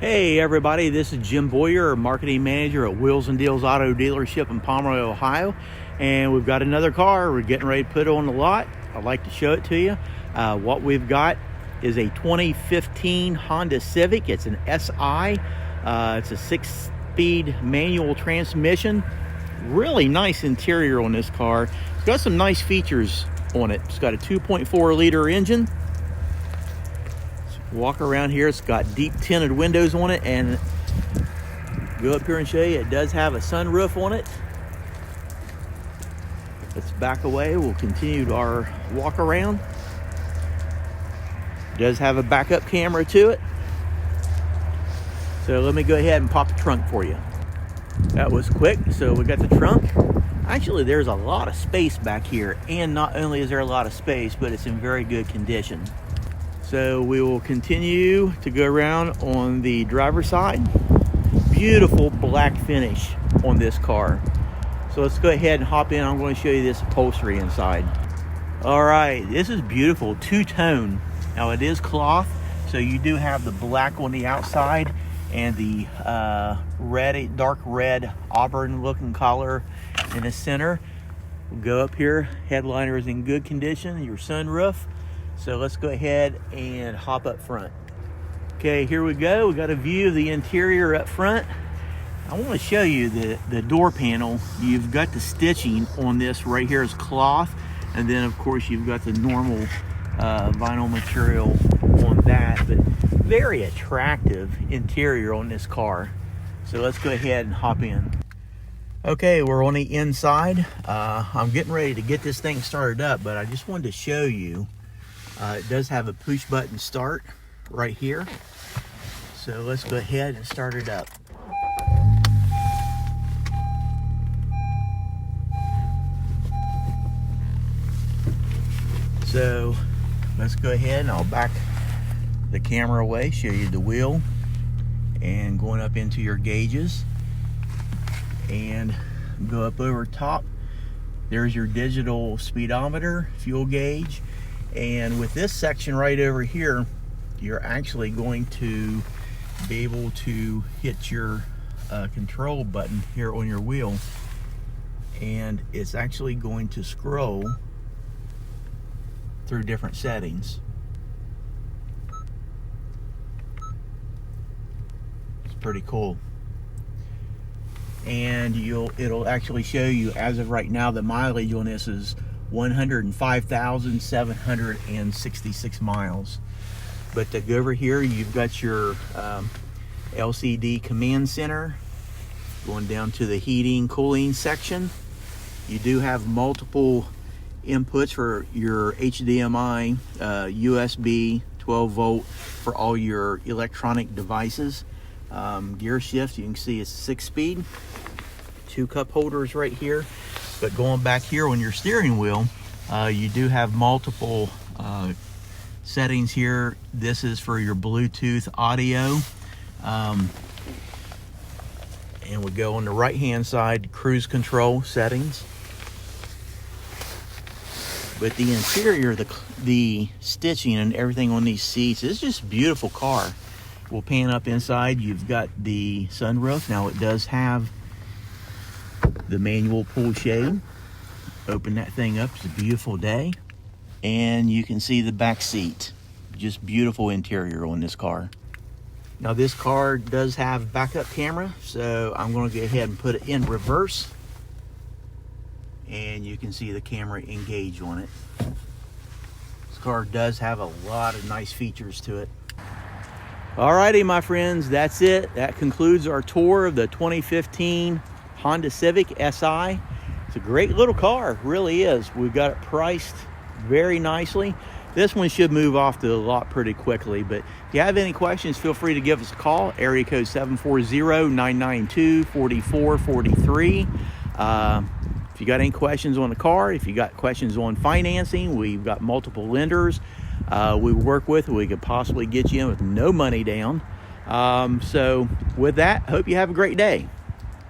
Hey everybody, this is Jim Boyer, Marketing Manager at Wheels and Deals Auto Dealership in Pomeroy, Ohio. And we've got another car we're getting ready to put on the lot. I'd like to show it to you. What we've got is a 2015 Honda Civic. It's an SI. It's a 6-speed manual transmission. Really nice interior on this car. It's got some nice features on it. It's got a 2.4 liter engine. Walk around here, it's got deep tinted windows on it, and go up here and show you, it does have a sunroof on it. Let's back away, we'll continue our walk around. It does have a backup camera to it. So let me go ahead and pop the trunk for you. That was quick. So we got the trunk. Actually, there's a lot of space back here, and not only is there a lot of space, but it's in very good condition. So we will continue to go around on the driver's side. Beautiful black finish on this car. So let's go ahead and hop in. I'm going to show you this upholstery inside. All right, this is beautiful, two-tone. Now it is cloth, so you do have the black on the outside and the red, dark red auburn looking color in the center. We'll go up here. Headliner is in good condition, your sunroof. So let's go ahead and hop up front. Okay, here we go. We got a view of the interior up front. I want to show you the door panel. You've got the stitching on this right here is cloth, and then of course you've got the normal vinyl material on that, but very attractive interior on this car. So let's go ahead and hop in. Okay, we're on the inside. I'm getting ready to get this thing started up, but I just wanted to show you it does have a push button start right here. So let's go ahead and start it up. So let's go ahead and I'll back the camera away, show you the wheel and going up into your gauges, and go up over top. There's your digital speedometer, fuel gauge. And with this section right over here, you're actually going to be able to hit your control button here on your wheel, and it's actually going to scroll through different settings. It's pretty cool. And it'll actually show you, as of right now, the mileage on this is 105,766 miles. But to go over here, you've got your LCD command center going down to the heating, cooling section. You do have multiple inputs for your HDMI, USB, 12 volt for all your electronic devices. Gear shift, you can see it's 6-speed. 2 cup holders right here. But going back here on your steering wheel, you do have multiple settings here. This is for your Bluetooth audio. And we go on the right hand side, cruise control settings. But the interior, the stitching and everything on these seats, is just a beautiful car. We'll pan up inside. You've got the sunroof. Now it does have the manual pull shade. Open that thing up, it's a beautiful day. And you can see the back seat. Just beautiful interior on this car. Now this car does have backup camera, so I'm going to go ahead and put it in reverse. And you can see the camera engage on it. This car does have a lot of nice features to it. Alrighty, my friends, that's it. That concludes our tour of the 2015 Honda Civic SI. It's a great little car, really is. We've got it priced very nicely. This one should move off the lot pretty quickly, but if you have any questions, feel free to give us a call. Area code 740-992-4443. If you got any questions on the car, if you got questions on financing, we've got multiple lenders we work with. We could possibly get you in with no money down. So with that, hope you have a great day.